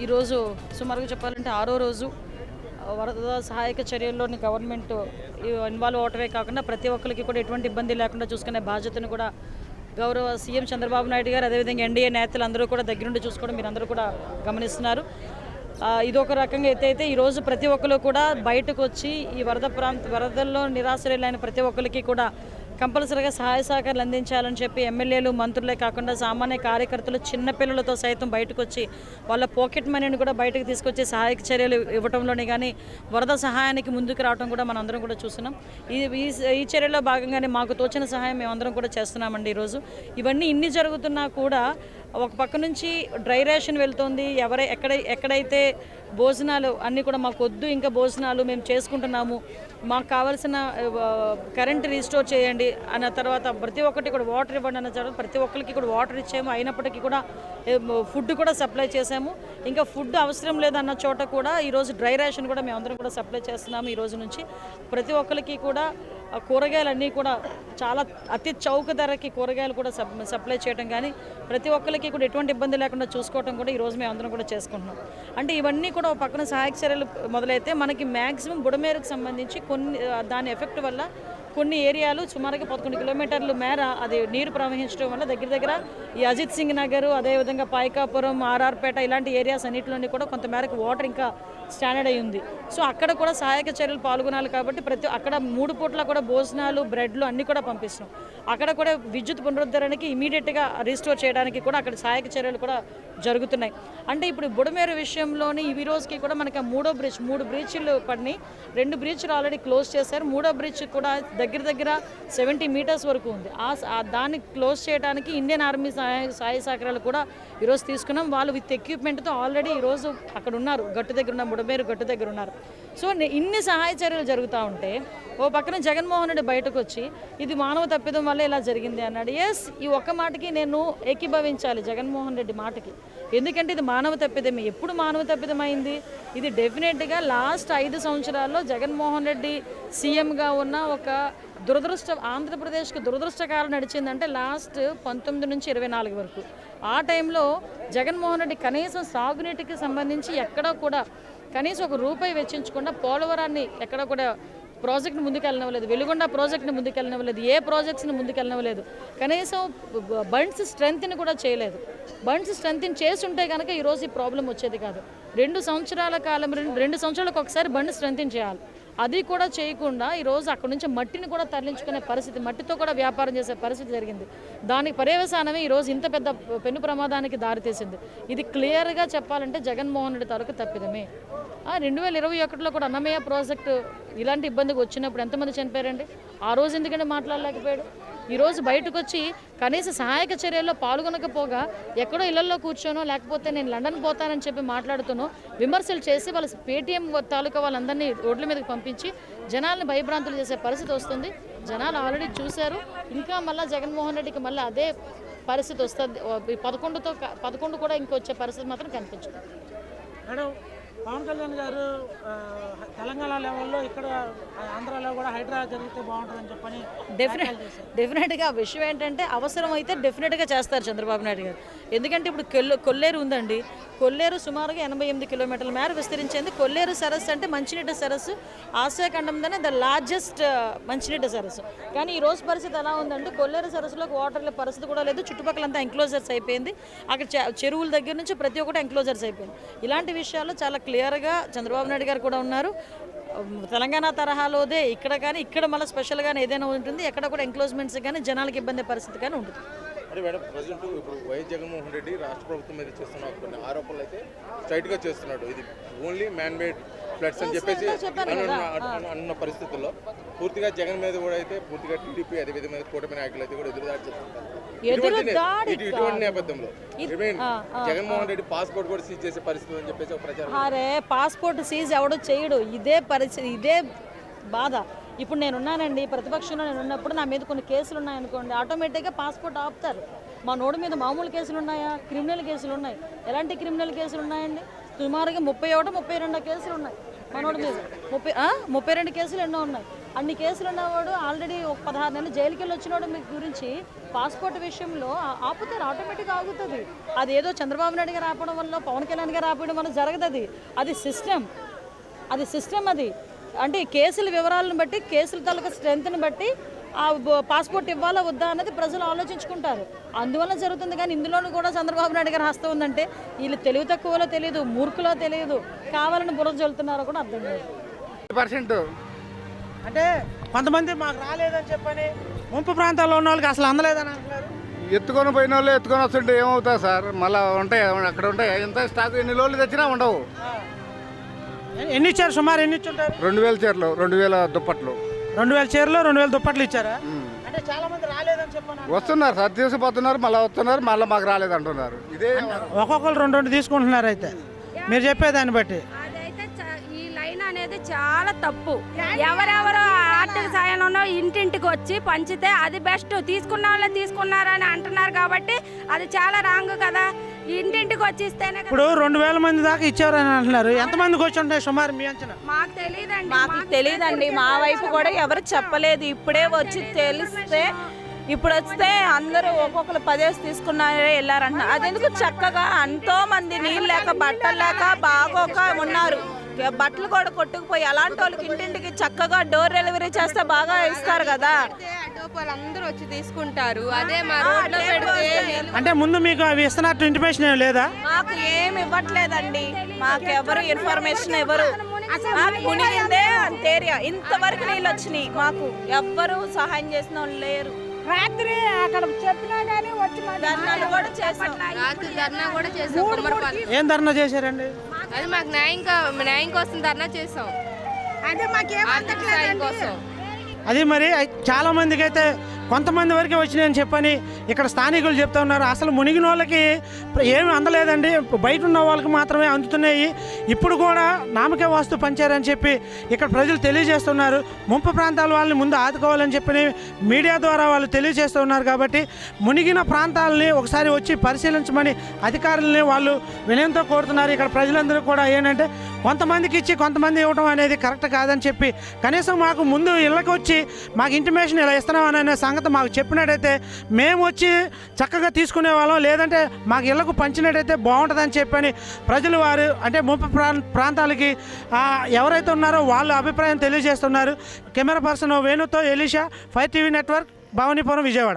ఈరోజు సుమారుగా చెప్పాలంటే 6వ రోజు వరద సహాయక చర్యల్లోని గవర్నమెంట్ ఇన్వాల్వ్ అవటమే కాకుండా ప్రతి ఒక్కరికి కూడా ఎటువంటి ఇబ్బంది లేకుండా చూసుకునే బాధ్యతను కూడా గౌరవ సీఎం చంద్రబాబు నాయుడు గారు అదేవిధంగా ఎన్డీఏ నేతలు అందరూ కూడా దగ్గరుండి చూసుకోవడం మీరు అందరూ కూడా గమనిస్తున్నారు. ఇది ఒక రకంగా అయితే ఈరోజు ప్రతి ఒక్కరు కూడా బయటకు వచ్చి ఈ వరదల్లో నిరాశ్రయులైన ప్రతి ఒక్కరికి కూడా కంపల్సరీగా సహాయ సహకారాలు అందించాలని చెప్పి ఎమ్మెల్యేలు మంత్రులే కాకుండా సామాన్య కార్యకర్తలు చిన్నపిల్లలతో సైతం బయటకు వచ్చి వాళ్ళ పాకెట్ మనీని కూడా బయటకు తీసుకొచ్చి సహాయక చర్యలు ఇవ్వడంలోనే కానీ వరద సహాయానికి ముందుకు రావడం కూడా మనం అందరం కూడా చూస్తున్నాం. ఈ చర్యలో భాగంగానే మాకు తోచిన సహాయం మేమందరం కూడా చేస్తున్నామండి. ఈరోజు ఇవన్నీ ఇన్ని జరుగుతున్నా కూడా ఒక పక్క నుంచి డ్రై రేషన్ వెళ్తుంది. ఎక్కడైతే భోజనాలు అన్నీ కూడా మాకు వద్దు, ఇంకా భోజనాలు మేము చేసుకుంటున్నాము, మాకు కావాల్సిన కరెంట్ రీస్టోర్ చేయండి అన్న తర్వాత ప్రతి ఒక్కటి కూడా వాటర్ ఇవ్వండి అన్న తర్వాత ప్రతి ఒక్కరికి కూడా వాటర్ ఇచ్చాము. అయినప్పటికీ కూడా ఫుడ్ కూడా సప్లై చేసాము. ఇంకా ఫుడ్ అవసరం లేదన్న చోట కూడా ఈరోజు డ్రై రేషన్ కూడా మేమందరం కూడా సప్లై చేస్తున్నాము. ఈ రోజు నుంచి ప్రతి ఒక్కరికి కూడా కూరగాయలన్నీ కూడా చాలా అతి చౌక ధరకి కూరగాయలు కూడా సప్లై చేయడం కానీ ప్రతి ఒక్కరికి కూడా ఎటువంటి ఇబ్బంది లేకుండా చూసుకోవడం కూడా ఈరోజు మేము అందరం కూడా చేసుకుంటున్నాం. అంటే ఇవన్నీ కూడా పక్కన సహాయక చర్యలు మొదలైతే మనకి మ్యాక్సిమం బుడమేరుకు సంబంధించి దాని ఎఫెక్ట్ వల్ల కొన్ని ఏరియాలు సుమారుగా 11 కిలోమీటర్ల మేర అది నీరు ప్రవహించడం వల్ల దగ్గర ఈ అజిత్ సింగ్ నగర్ అదేవిధంగా పాయకాపురం ఆర్ఆర్పేట ఇలాంటి ఏరియాస్ అన్నింటిలోని కూడా కొంతమేరకు వాటర్ ఇంకా స్టాండర్డ్ అయి ఉంది. సో అక్కడ కూడా సహాయక చర్యలు పాల్గొనాలి కాబట్టి అక్కడ 3 పూట్ల కూడా భోజనాలు బ్రెడ్లు అన్నీ కూడా పంపిస్తున్నాం. అక్కడ కూడా విద్యుత్ పునరుద్ధరణకి ఇమీడియట్గా రీస్టోర్ చేయడానికి కూడా అక్కడ సహాయక చర్యలు కూడా జరుగుతున్నాయి. అంటే ఇప్పుడు బుడమేరు విషయంలోని ఈ రోజుకి కూడా మనకి 3 బ్రిడ్జ్లు పడినాయి. 2 బ్రిడ్జ్లు ఆల్రెడీ క్లోజ్ చేశారు. 3వ బ్రిడ్జ్ కూడా దగ్గర 70 మీటర్స్ వరకు ఉంది. దాన్ని క్లోజ్ చేయడానికి ఇండియన్ ఆర్మీ సహాయ సహకారాలు కూడా ఈరోజు తీసుకున్నాం. వాళ్ళు విత్ ఎక్విప్మెంట్తో ఆల్రెడీ ఈరోజు అక్కడ ఉన్నారు, గట్టు దగ్గర ఉన్న బుడమేరు గట్టు దగ్గర ఉన్నారు. సో ఇన్ని సహాయ చర్యలు జరుగుతూ ఉంటే ఓ పక్కన జగన్మోహన్ రెడ్డి బయటకు వచ్చి ఇది మానవ తప్పిదం వల్ల ఇలా జరిగింది అన్నాడు. ఎస్, ఈ ఒక్క మాటకి నేను ఏకీభవించాలి జగన్మోహన్ రెడ్డి మాటకి. ఎందుకంటే ఇది మానవ తప్పిదమే. ఎప్పుడు మానవ తప్పిదం అయింది? ఇది డెఫినెట్గా లాస్ట్ 5 సంవత్సరాల్లో జగన్మోహన్ రెడ్డి సీఎంగా ఉన్న ఒక ఆంధ్రప్రదేశ్కి దురదృష్టకాలం నడిచిందంటే లాస్ట్ 19 నుంచి 24 వరకు. ఆ టైంలో జగన్మోహన్ రెడ్డి కనీసం సాగునీటికి సంబంధించి ఎక్కడా కూడా కనీసం ఒక రూపాయి వెచ్చించకుండా పోలవరాన్ని ఎక్కడ కూడా ప్రాజెక్ట్ని ముందుకెళ్ళనివ్వలేదు, వెలుగొండ ప్రాజెక్ట్ని ముందుకెళ్ళనివ్వలేదు, ఏ ప్రాజెక్ట్స్ని ముందుకెళ్ళనివ్వలేదు. కనీసం బండ్స్ స్ట్రెంత్ని కూడా చేయలేదు. బండ్స్ స్ట్రెంత్ని చేసి ఉంటే కనుక ఈరోజు ఈ ప్రాబ్లం వచ్చేది కాదు. 2 సంవత్సరాల కాలం 2 సంవత్సరాలకు ఒకసారి బండి స్ట్రెంత్ని చేయాలి. అది కూడా చేయకుండా ఈరోజు అక్కడ నుంచి మట్టిని కూడా తరలించుకునే పరిస్థితి, మట్టితో కూడా వ్యాపారం చేసే పరిస్థితి జరిగింది. దానికి పర్యవసానమే ఈరోజు ఇంత పెద్ద పెను ప్రమాదానికి దారితీసింది. ఇది క్లియర్గా చెప్పాలంటే జగన్మోహన్ రెడ్డి తాలూకు తప్పిదమే. 2021లో కూడా అన్నమయ్య ప్రాజెక్టు ఇలాంటి ఇబ్బందికి వచ్చినప్పుడు ఎంతమంది చనిపోయారండి? ఆ రోజు ఎందుకంటే మాట్లాడలేకపోయాడు. ఈరోజు బయటకు వచ్చి కనీస సహాయక చర్యల్లో పాల్గొనకపోగా ఎక్కడో ఇళ్లలో కూర్చోనో లేకపోతే నేను లండన్ పోతానని చెప్పి మాట్లాడుతూనో విమర్శలు చేసి వాళ్ళ పేటీఎం తాలూకా వాళ్ళందరినీ రోడ్ల మీదకి పంపించి జనాల్ని భయభ్రాంతులు చేసే పరిస్థితి వస్తుంది. జనాలు ఆల్రెడీ చూశారు. ఇంకా మళ్ళీ జగన్మోహన్ రెడ్డికి మళ్ళీ అదే పరిస్థితి వస్తుంది. 11 కూడా ఇంకొచ్చే పరిస్థితి మాత్రం కనిపించదు. మేడం, పవన్ కళ్యాణ్ గారు తెలంగాణ లెవెల్లో ఇక్కడ ఆంధ్రాలో కూడా హైడ్రా జరిగితే బాగుంటుందని చెప్పని డెఫినెట్గా విషయం ఏంటంటే అవసరం అయితే డెఫినెట్గా చేస్తారు చంద్రబాబు నాయుడు గారు. ఎందుకంటే ఇప్పుడు కొల్లేరు ఉందండి. కొల్లేరు సుమారుగా 88 కిలోమీటర్ల మేర విస్తరించింది. కొల్లేరు సరస్సు అంటే మంచినీటి సరస్సు, ఆసియా ఖండంలోనే ద లార్జెస్ట్ మంచినీటి సరస్సు. కానీ ఈ రోజు పరిస్థితి ఎలా ఉందంటే కొల్లేరు సరస్సులోకి వాటర్ పరిస్థితి కూడా లేదు. చుట్టుపక్కలంతా ఎంక్లోజర్స్ అయిపోయింది. అక్కడ చెరువుల దగ్గర నుంచి ప్రతి ఒక్కటి ఎంక్లోజర్స్ అయిపోయింది. ఇలాంటి విషయాల్లో చాలా క్లియర్గా చంద్రబాబు నాయుడు గారు కూడా ఉన్నారు. తెలంగాణ తరహాలోదే ఇక్కడ మళ్ళీ స్పెషల్గానే ఏదైనా ఉంటుంది. ఎక్కడ కూడా ఎంక్లోజ్మెంట్స్ కానీ జనాలకు ఇబ్బంది పరిస్థితి కానీ ఉంటుంది. అంటే మేడం, ప్రజెంట్ ఇప్పుడు వైఎస్ జగన్మోహన్ రెడ్డి రాష్ట్ర ప్రభుత్వం మీద చేస్తున్న కొన్ని ఆరోపణలు అయితే స్ట్రైట్గా చేస్తున్నాడు. ఇది ఓన్లీ మ్యాన్ మేడ్ ఫ్లడ్స్ అని చెప్పేసి అన్న పరిస్థితుల్లో పూర్తిగా జగన్ మీద కూడా అయితే పూర్తిగా టీడీపీ అదేవిధంగా కూటమి నాయకులు అయితే కూడా ఎదురుదాడి చేస్తున్నారు. ఇటువంటి నేపథ్యంలో జగన్మోహన్ రెడ్డి పాస్పోర్ట్ కూడా సీజ్ చేసే పరిస్థితి అని చెప్పేసి ఒక ప్రచారం. అరే, పాస్పోర్ట్ సీజ్ ఎవడో చేయడు. ఇదే పరిస్థితి, ఇదే బాధ. ఇప్పుడు నేనున్నానండి, ప్రతిపక్షంలో నేను ఉన్నప్పుడు నా మీద కొన్ని కేసులు ఉన్నాయనుకోండి, ఆటోమేటిక్గా పాస్పోర్ట్ ఆపుతారు. మా నోడు మీద మామూలు కేసులు ఉన్నాయా? క్రిమినల్ కేసులు ఉన్నాయి. ఎలాంటి క్రిమినల్ కేసులు ఉన్నాయండి? సుమారుగా 31, 32 కేసులు ఉన్నాయి మా నోడు మీద. 32 కేసులు ఎన్నో ఉన్నాయి. అన్ని కేసులు ఉన్నవాడు ఆల్రెడీ ఒక 16 నెలలు జైలుకి వెళ్ళి వచ్చినవాడు మీ గురించి పాస్పోర్ట్ విషయంలో ఆపుతారు, ఆటోమేటిక్గా ఆగుతుంది. అది ఏదో చంద్రబాబు నాయుడు గారు ఆపడం వల్ల, పవన్ కళ్యాణ్ గారు ఆపడం వల్ల జరగదు. అది సిస్టమ్, అది అంటే కేసుల వివరాలను బట్టి, కేసుల తాలూకా స్ట్రెంత్ని బట్టి ఆ పాస్పోర్ట్ ఇవ్వాలా వద్దా అన్నది ప్రజలు ఆలోచించుకుంటారు. అందువల్ల జరుగుతుంది. కానీ ఇందులోనూ కూడా చంద్రబాబు నాయుడు గారు హస్తం ఉందంటే వీళ్ళు తెలివి తక్కువలో తెలియదు, మూర్ఖులో తెలియదు, కావాలని బుర్ర చల్లుతున్నారో కూడా అర్థం కాదు. 100% అంటే కొంతమంది మాకు రాలేదని చెప్పని ముంపు ప్రాంతాల్లో ఉన్న వాళ్ళకి అసలు అందలేదని అంటున్నారు. ఎత్తుకొని పోయిన వాళ్ళు ఎత్తుకొని వస్తుంటే ఏమవుతుంది సార్? మళ్ళీ ఉంటాయి అక్కడ ఉంటాయి. ఎంత స్టాక్ ఎన్ని రోజులు తెచ్చినా ఉండవు. ఎన్ని ఇచ్చారు? సుమారు ఎన్ని ఇచ్చుంటారు? 2000 చీరలు, 2000 దుప్పట్లు, 2000 చీరలు, 2000 దుప్పట్లు ఇచ్చారా? అంటే చాలా మంది రాలేదని చెప్పాను. వస్తున్నారు సార్, తీసుకుపోతున్నారు, మళ్ళీ వస్తున్నారు, మళ్ళీ మాకు రాలేదు అంటున్నారు. ఇదే ఒక్కొక్కరు 2 తీసుకుంటున్నారు. అయితే మీరు చెప్పేదాన్ని బట్టి ఈ లైన్ అనేది చాలా తప్పు. ఎవరెవరో ఆర్థిక సాయం ఇంటింటికి వచ్చి పంచితే అది బెస్ట్. తీసుకున్న వాళ్ళే తీసుకున్నారని అంటున్నారు కాబట్టి అది చాలా రాంగ్ కదా. ఇంటింటికి వచ్చి ఇస్తేనే. ఇప్పుడు 2000 మంది దాకా ఇచ్చారని అంటున్నారు. ఎంతమందికి వచ్చి ఉంటాయి సుమారు మీ అంచనా? మాకు తెలియదండి. మాకు తెలియదండి. మా వైపు కూడా ఎవరు చెప్పలేదు. ఇప్పుడే వచ్చి తెలిస్తే, ఇప్పుడు వస్తే అందరూ ఒక్కొక్కరు 10 తీసుకున్నారే వెళ్ళారంటున్నారు. అదెందుకు? చక్కగా ఎంతో మంది నీళ్ళు లేక, బట్టలు లేక, బాగోక ఉన్నారు. బట్టలు కూడా కొట్టుకుపోయి అలాంటి వాళ్ళకి ఇంటింటికి చక్కగా డోర్ డెలివరీ చేస్తే బాగా ఇస్తారు కదా. అందరూ వచ్చి తీసుకుంటారు. అదే మా రోడ్లో పెడితే. అంటే ముందు మీకు అవి ఇస్తున్నట్టు ఇంటిమేషన్ ఏం లేదా? మాకు ఏమి ఇవ్వట్లేదండి. మాకు ఎవరు ఇన్ఫర్మేషన్ ఎవరు. మునిగిందే అంతేరియా, ఇంతవరకు నీళ్ళు వచ్చినాయి. మాకు ఎవ్వరు సహాయం చేసిన వాళ్ళు లేరు. రాత్రి అక్కడ చెప్పినా కానీ వచ్చి ధర్నాలు కూడా చేసాం. రాత్రి ధర్నా కూడా చేసాం. కొమ్మరపల్లి. ఏం ధర్నా చేశారండి? అది మాకు న్యాయం కోసం ధర్నా చేసాం. అదే మాకేం కోసం. అది మరి చాలా మందికి అయితే కొంతమంది వరకే వచ్చినాయని చెప్పని ఇక్కడ స్థానికులు చెప్తా ఉన్నారు. అసలు మునిగిన వాళ్ళకి ఏమి అందలేదండి, బయట ఉన్న వాళ్ళకి మాత్రమే అందుతున్నాయి. ఇప్పుడు కూడా నామకే వాస్తు పంచారని చెప్పి ఇక్కడ ప్రజలు తెలియజేస్తున్నారు. ముంపు ప్రాంతాల వాళ్ళని ముందు ఆదుకోవాలని చెప్పి మీడియా ద్వారా వాళ్ళు తెలియజేస్తున్నారు. కాబట్టి మునిగిన ప్రాంతాలని ఒకసారి వచ్చి పరిశీలించమని అధికారులని వాళ్ళు వినయంతో కోరుతున్నారు. ఇక్కడ ప్రజలందరూ కూడా ఏంటంటే కొంతమందికి ఇచ్చి కొంతమంది ఇవ్వడం అనేది కరెక్ట్ కాదని చెప్పి, కనీసం మాకు ముందు ఇళ్ళకి వచ్చి మాకు ఇంటిమేషన్ ఇలా ఇస్తున్నామనే సంగతి మాకు చెప్పినట్టయితే మేము వచ్చి చక్కగా తీసుకునే వాళ్ళం, లేదంటే మాకు ఇళ్లకు పంచినట్టయితే బాగుంటుందని చెప్పని ప్రజలు వారు అంటే ముంపు ప్రాంతాలకి ఎవరైతే ఉన్నారో వాళ్ళ అభిప్రాయం తెలియజేస్తున్నారు. కెమెరా పర్సన్ వేణుతో Elisha, 5 TV network, Bhavanipuram, Vijayawada.